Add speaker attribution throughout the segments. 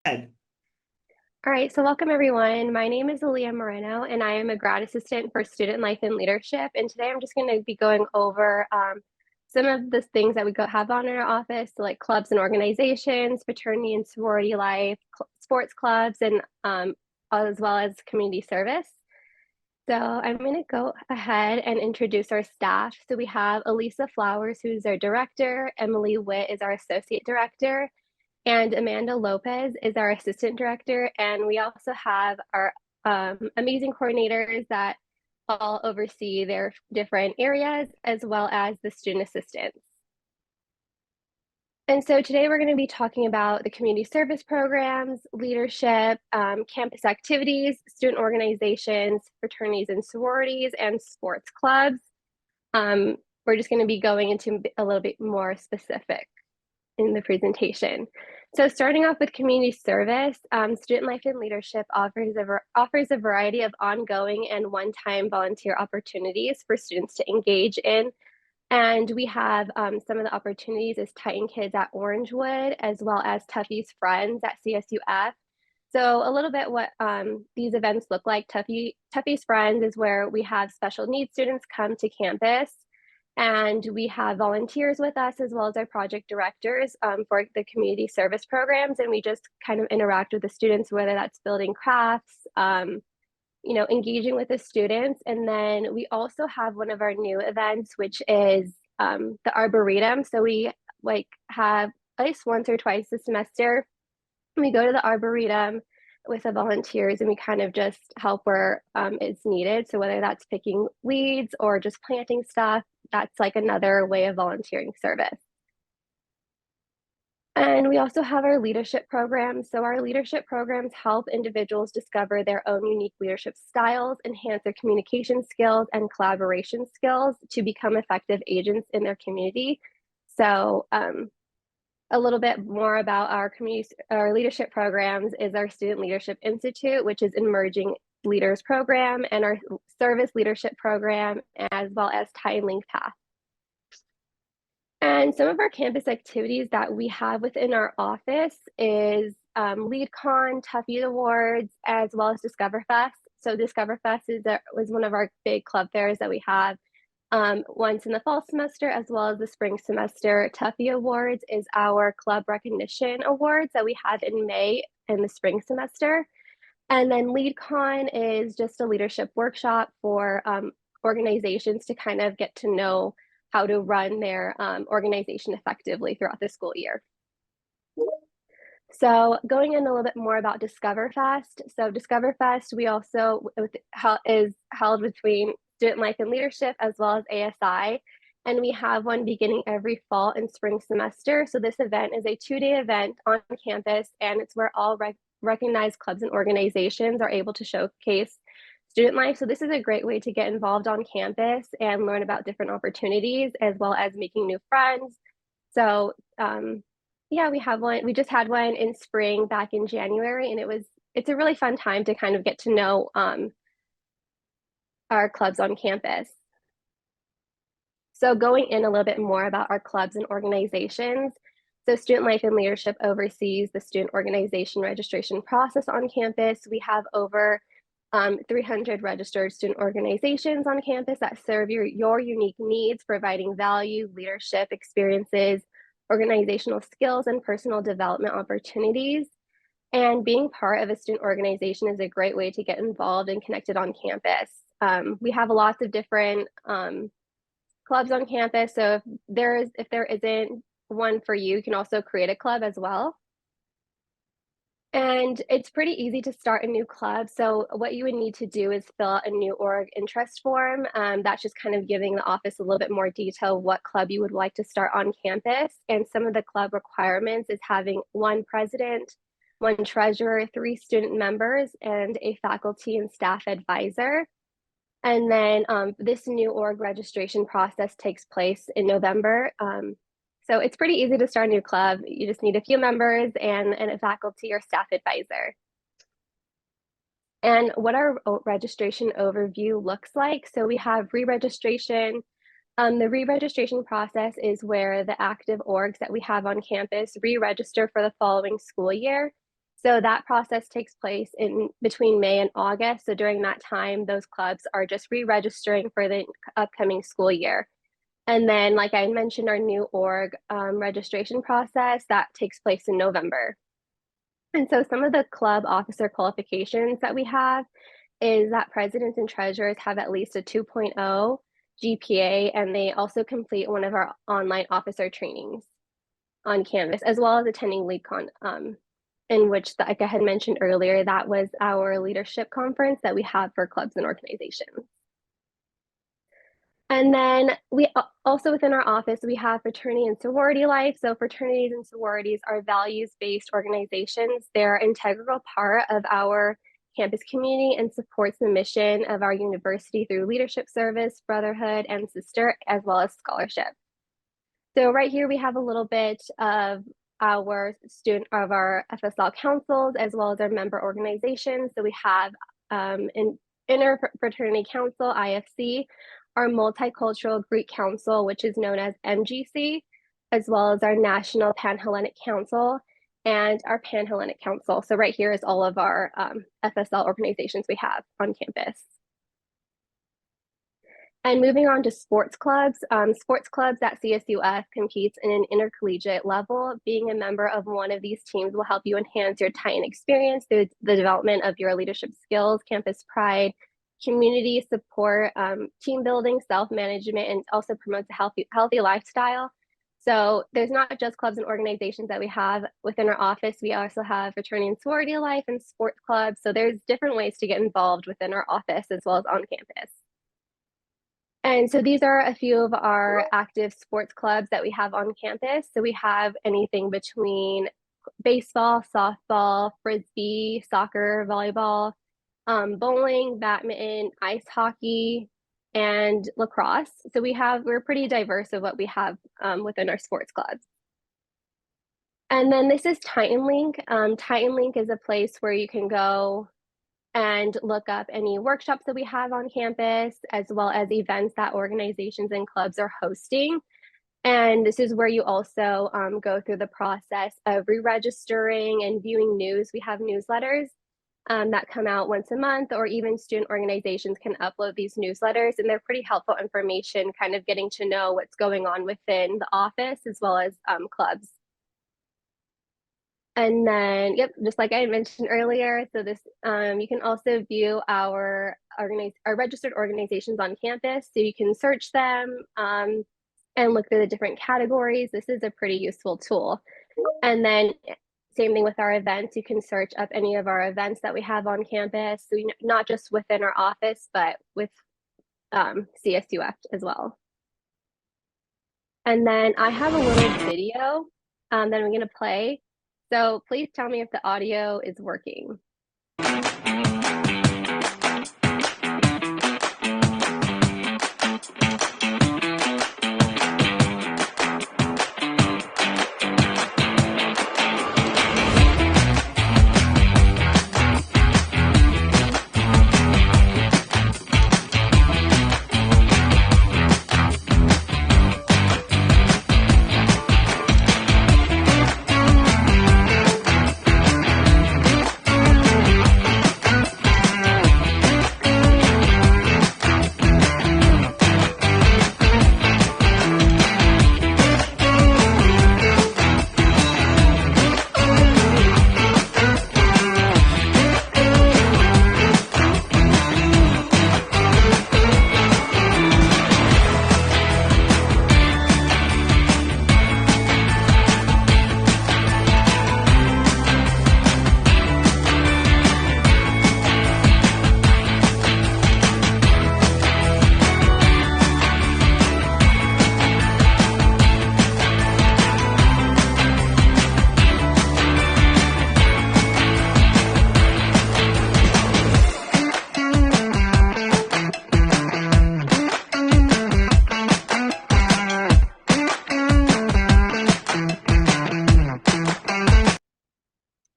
Speaker 1: Ed.
Speaker 2: All right, so welcome everyone. My name is Aaliyah Moreno, and I am a grad assistant for student life and leadership. And today I'm just going to be going over some of the things that have on in our office, so like clubs and organizations, fraternity and sorority life, sports clubs, and as well as community service. So I'm going to go ahead and introduce our staff. So we have Elisa Flowers, who's our director, Emily Witt is our associate director, and Amanda Lopez is our assistant director. And we also have our amazing coordinators that all oversee their different areas, as well as the student assistants. And so today we're going to be talking about the community service programs, leadership, campus activities, student organizations, fraternities and sororities, and sports clubs. We're just going to be going into a little bit more specific in the presentation. So starting off with community service, Student Life and Leadership offers a variety of ongoing and one-time volunteer opportunities for students to engage in. And we have some of the opportunities as Titan Kids at Orangewood, as well as Tuffy's Friends at CSUF. So a little bit what these events look like. Tuffy's Friends is where we have special needs students come to campus, and we have volunteers with us as well as our project directors for the community service programs. And we just kind of interact with the students, whether that's building crafts, engaging with the students. And then we also have one of our new events, which is the Arboretum. So we have at least once or twice a semester, we go to the Arboretum with the volunteers and we kind of just help where it's needed. So whether that's picking weeds or just planting stuff, that's like another way of volunteering service. And we also have our leadership programs. So our leadership programs help individuals discover their own unique leadership styles, enhance their communication skills and collaboration skills to become effective agents in their community. So a little bit more about our leadership programs is our Student Leadership Institute, which is an emerging leaders program, and our service leadership program, as well as Tie Link Path. And some of our campus activities that we have within our office is LeadCon, Tuffy Awards, as well as Discover Fest. So Discover Fest was one of our big club fairs that we have once in the fall semester as well as the spring semester. Tuffy Awards is our club recognition awards that we have in May in the spring semester. And then LeadCon is just a leadership workshop for organizations to kind of get to know how to run their organization effectively throughout the school year. So going in a little bit more about Discover Fest. So Discover Fest, we also is held between Student Life and Leadership as well as ASI. And we have one beginning every fall and spring semester. So this event is a 2-day event on campus, and it's where all recognized clubs and organizations are able to showcase student life. So this is a great way to get involved on campus and learn about different opportunities as well as making new friends. So yeah, we just had one in spring back in January, and it's a really fun time to kind of get to know our clubs on campus. So going in a little bit more about our clubs and organizations. So Student Life and Leadership oversees the student organization registration process on campus. We have over 300 registered student organizations on campus that serve your unique needs, providing value, leadership experiences, organizational skills, and personal development opportunities. And being part of a student organization is a great way to get involved and connected on campus. We have lots of different clubs on campus. So if there isn't one for you, you can also create a club as well. And it's pretty easy to start a new club. So what you would need to do is fill out a new org interest form. That's just kind of giving the office a little bit more detail what club you would like to start on campus. And some of the club requirements is having one president, one treasurer, 3 student members, and a faculty and staff advisor. And then this new org registration process takes place in November. So it's pretty easy to start a new club. You just need a few members and a faculty or staff advisor. And what our registration overview looks like. So we have re-registration. The re-registration process is where the active orgs that we have on campus re-register for the following school year. So that process takes place in between May and August. So during that time, those clubs are just re-registering for the upcoming school year. And then, like I mentioned, our new org registration process, that takes place in November. And so some of the club officer qualifications that we have is that presidents and treasurers have at least a 2.0 GPA, and they also complete one of our online officer trainings on Canvas, as well as attending LeadCon, in which, like I had mentioned earlier, that was our leadership conference that we have for clubs and organizations. And then we also within our office, we have fraternity and sorority life. So fraternities and sororities are values-based organizations. They're an integral part of our campus community and supports the mission of our university through leadership service, brotherhood, and sister, as well as scholarship. So right here we have a little bit of our FSL councils, as well as our member organizations. So we have an Interfraternity Council, IFC, our Multicultural Greek Council, which is known as MGC, as well as our National Panhellenic Council and our Panhellenic Council. So right here is all of our FSL organizations we have on campus. And moving on to sports clubs at CSUF competes in an intercollegiate level. Being a member of one of these teams will help you enhance your Titan experience through the development of your leadership skills, campus pride, community support, team building, self-management, and also promotes a healthy lifestyle. So there's not just clubs and organizations that we have within our office. We also have fraternity and sorority life and sports clubs. So there's different ways to get involved within our office as well as on campus. And so these are a few of our active sports clubs that we have on campus. So we have anything between baseball, softball, frisbee, soccer, volleyball, bowling, badminton, ice hockey, and lacrosse. So we're pretty diverse of what we have within our sports clubs. And then this is Titan Link. Titan Link is a place where you can go and look up any workshops that we have on campus, as well as events that organizations and clubs are hosting. And this is where you also go through the process of re-registering and viewing news. We have newsletters that come out once a month, or even student organizations can upload these newsletters, and they're pretty helpful information, kind of getting to know what's going on within the office as well as clubs. And then, yep, just like I mentioned earlier, so this you can also view our registered organizations on campus. So you can search them and look through the different categories. This is a pretty useful tool. And then same thing with our events. You can search up any of our events that we have on campus. So not just within our office, but with CSUF as well. And then I have a little video that I'm going to play. So please tell me if the audio is working.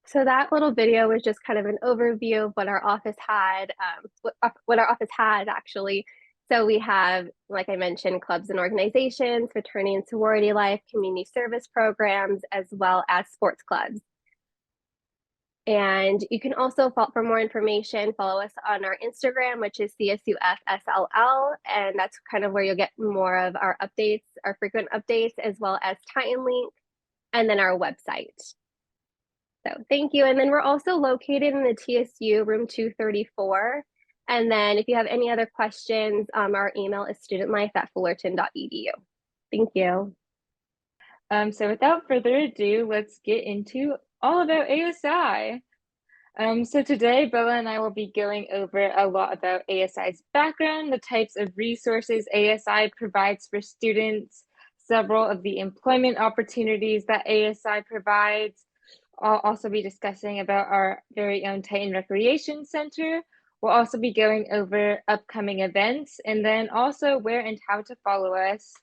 Speaker 2: So that little video was just kind of an overview of what our office had, what our office has actually. So we have, like I mentioned, clubs and organizations, fraternity and sorority life, community service programs, as well as sports clubs. And you can also, for more information, follow us on our Instagram, which is CSUF SLL. And that's kind of where you'll get more of our updates, our frequent updates, as well as Titan Link, and then our website. So thank you. And then we're also located in the TSU room 234. And then if you have any other questions, our email is studentlife@fullerton.edu. Thank you.
Speaker 1: So without further ado, let's get into all about ASI. So today, Bella and I will be going over a lot about ASI's background, the types of resources ASI provides for students, several of the employment opportunities that ASI provides. I'll also be discussing about our very own Titan Recreation Center. We'll also be going over upcoming events and then also where and how to follow us.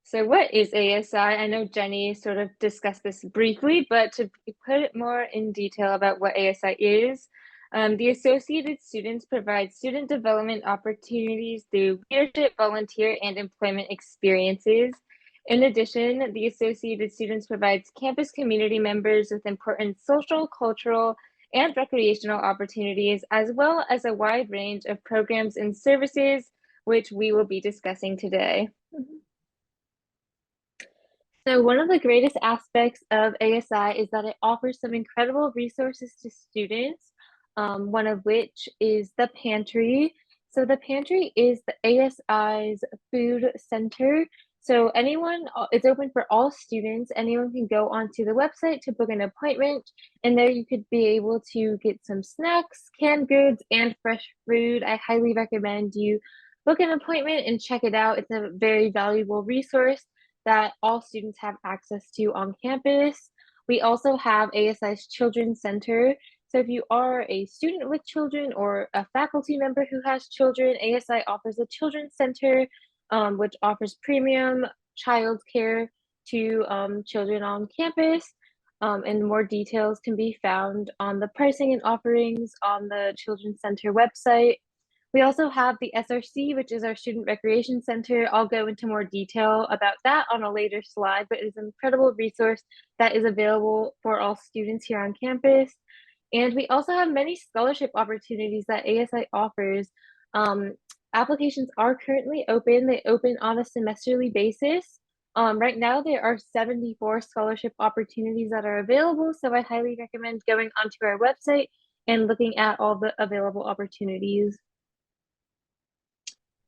Speaker 1: So what is ASI? I know Jenny sort of discussed this briefly, but to put it more in detail about what ASI is, the Associated Students provide student development opportunities through leadership, volunteer, and employment experiences. In addition, the Associated Students provides campus community members with important social, cultural, and recreational opportunities, as well as a wide range of programs and services, which we will be discussing today. So one of the greatest aspects of ASI is that it offers some incredible resources to students, one of which is the pantry. So the pantry is the ASI's food center. So it's open for all students. Anyone can go onto the website to book an appointment, and there you could be able to get some snacks, canned goods, and fresh food. I highly recommend you book an appointment and check it out. It's a very valuable resource that all students have access to on campus. We also have ASI's Children's Center. So if you are a student with children or a faculty member who has children, ASI offers a Children's Center, which offers premium childcare to children on campus. And more details can be found on the pricing and offerings on the Children's Center website. We also have the SRC, which is our Student Recreation Center. I'll go into more detail about that on a later slide, but it is an incredible resource that is available for all students here on campus. And we also have many scholarship opportunities that ASI offers. Applications are currently open. They open on a semesterly basis. Right now, there are 74 scholarship opportunities that are available, so I highly recommend going onto our website and looking at all the available opportunities.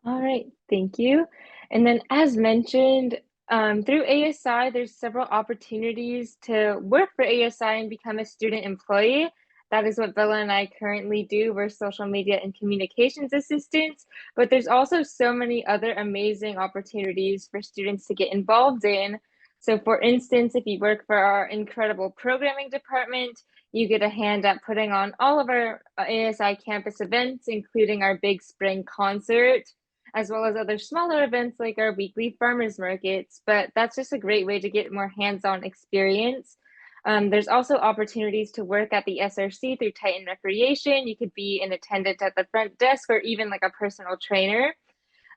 Speaker 1: All right, thank you. And then as mentioned, through ASI, there's several opportunities to work for ASI and become a student employee. That is what Bella and I currently do. We're social media and communications assistants, but there's also so many other amazing opportunities for students to get involved in. So for instance, if you work for our incredible programming department, you get a hand at putting on all of our ASI campus events, including our big spring concert, as well as other smaller events like our weekly farmers markets. But that's just a great way to get more hands-on experience. There's also opportunities to work at the SRC through Titan Recreation. You could be an attendant at the front desk or even like a personal trainer.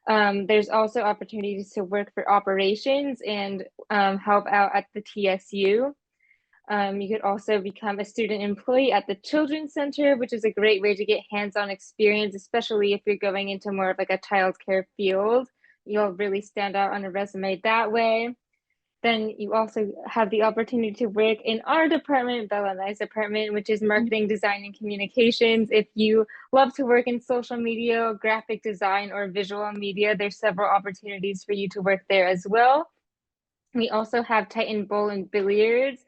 Speaker 1: There's also opportunities to work for operations and help out at the TSU. You could also become a student employee at the Children's Center, which is a great way to get hands-on experience, especially if you're going into more of like a childcare field. You'll really stand out on a resume that way. Then you also have the opportunity to work in our department, Bella and I's department, which is marketing, design, and communications. If you love to work in social media, graphic design, or visual media, there's several opportunities for you to work there as well. We also have Titan Bowl and Billiards.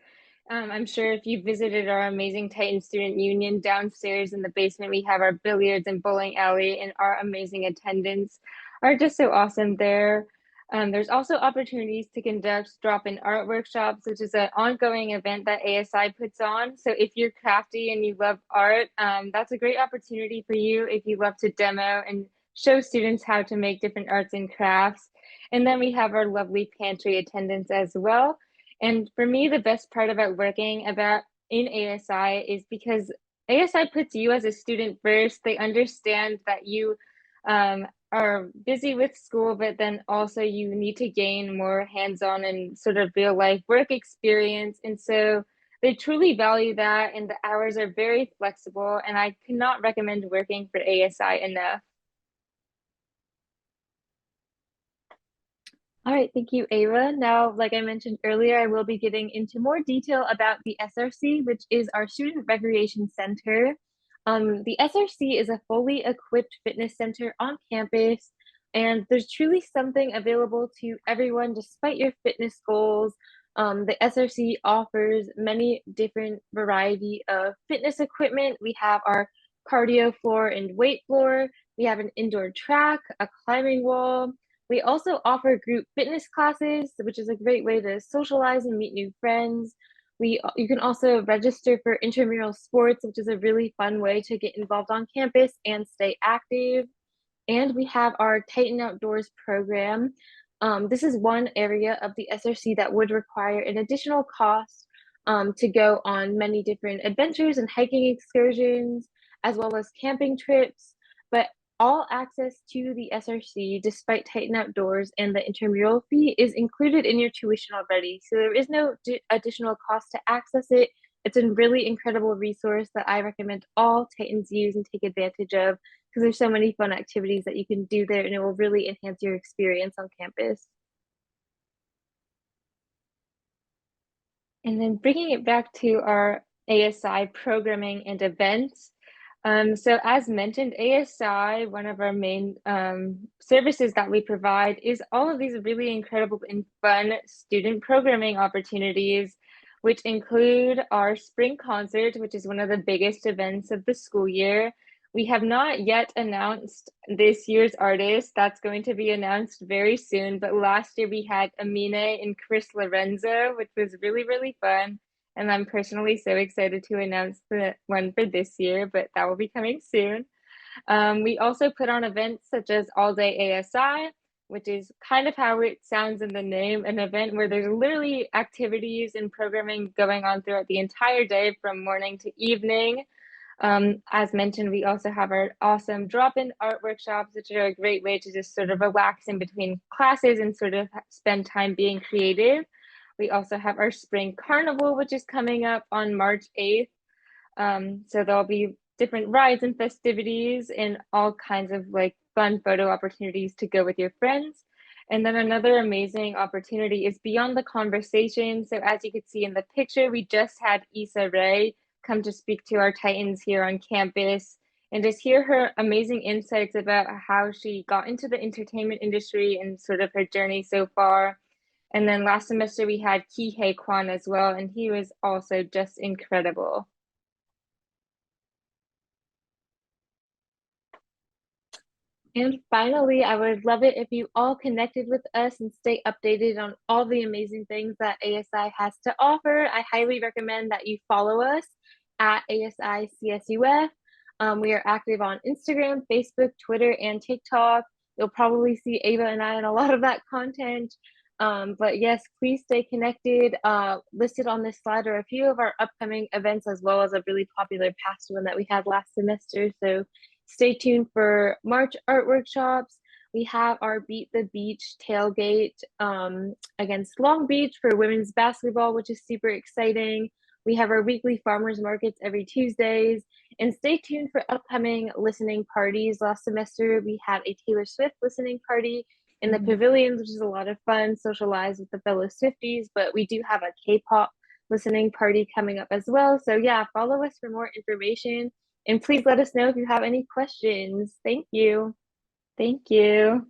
Speaker 1: I'm sure if you visited our amazing Titan Student Union downstairs in the basement, we have our billiards and bowling alley, and our amazing attendants are just so awesome there. There's also opportunities to conduct drop-in art workshops, which is an ongoing event that ASI puts on. So if you're crafty and you love art, that's a great opportunity for you if you love to demo and show students how to make different arts and crafts. And then we have our lovely pantry attendants as well. And for me, the best part about working in ASI is because ASI puts you as a student first. They understand that you are busy with school, but then also you need to gain more hands-on and sort of real life work experience. And so they truly value that, and the hours are very flexible, and I cannot recommend working for ASI enough. All right, thank you, Ava. Now, like I mentioned earlier, I will be getting into more detail about the SRC, which is our Student Recreation Center. The SRC is a fully equipped fitness center on campus, and there's truly something available to everyone despite your fitness goals. The SRC offers many different variety of fitness equipment. We have our cardio floor and weight floor. We have an indoor track, a climbing wall. We also offer group fitness classes, which is a great way to socialize and meet new friends. You can also register for intramural sports, which is a really fun way to get involved on campus and stay active. And we have our Titan Outdoors program. This is one area of the SRC that would require an additional cost to go on many different adventures and hiking excursions, as well as camping trips. But all access to the SRC, despite Titan Outdoors and the intramural fee, is included in your tuition already. So there is no additional cost to access it. It's a really incredible resource that I recommend all Titans use and take advantage of, because there's so many fun activities that you can do there, and it will really enhance your experience on campus. And then bringing it back to our ASI programming and events. So as mentioned, ASI, one of our main services that we provide, is all of these really incredible and fun student programming opportunities, which include our spring concert, which is one of the biggest events of the school year. We have not yet announced this year's artist. That's going to be announced very soon. But last year we had Amine and Chris Lorenzo, which was really, really fun. And I'm personally so excited to announce the one for this year, but that will be coming soon. We also put on events such as All Day ASI, which is kind of how it sounds in the name, an event where there's literally activities and programming going on throughout the entire day from morning to evening. As mentioned, we also have our awesome drop-in art workshops, which are a great way to just sort of relax in between classes and sort of spend time being creative. We also have our spring carnival, which is coming up on March 8th. So there'll be different rides and festivities and all kinds of like fun photo opportunities to go with your friends. And then another amazing opportunity is Beyond the Conversation. So as you could see in the picture, we just had Issa Rae come to speak to our Titans here on campus and just hear her amazing insights about how she got into the entertainment industry and sort of her journey so far. And then last semester we had Kihei Kwan as well, and he was also just incredible. And finally, I would love it if you all connected with us and stay updated on all the amazing things that ASI has to offer. I highly recommend that you follow us at ASI CSUF. We are active on Instagram, Facebook, Twitter, and TikTok. You'll probably see Ava and I in a lot of that content. But yes, please stay connected. Listed on this slide are a few of our upcoming events, as well as a really popular past one that we had last semester. So stay tuned for March art workshops. We have our Beat the Beach tailgate against Long Beach for women's basketball, which is super exciting. We have our weekly farmers markets every Tuesdays. And stay tuned for upcoming listening parties. Last semester, we had a Taylor Swift listening party in the pavilions, which is a lot of fun, socialize with the fellow Swifties. But we do have a K-pop listening party coming up as well. So yeah, follow us for more information. And please let us know if you have any questions. Thank you. Thank you.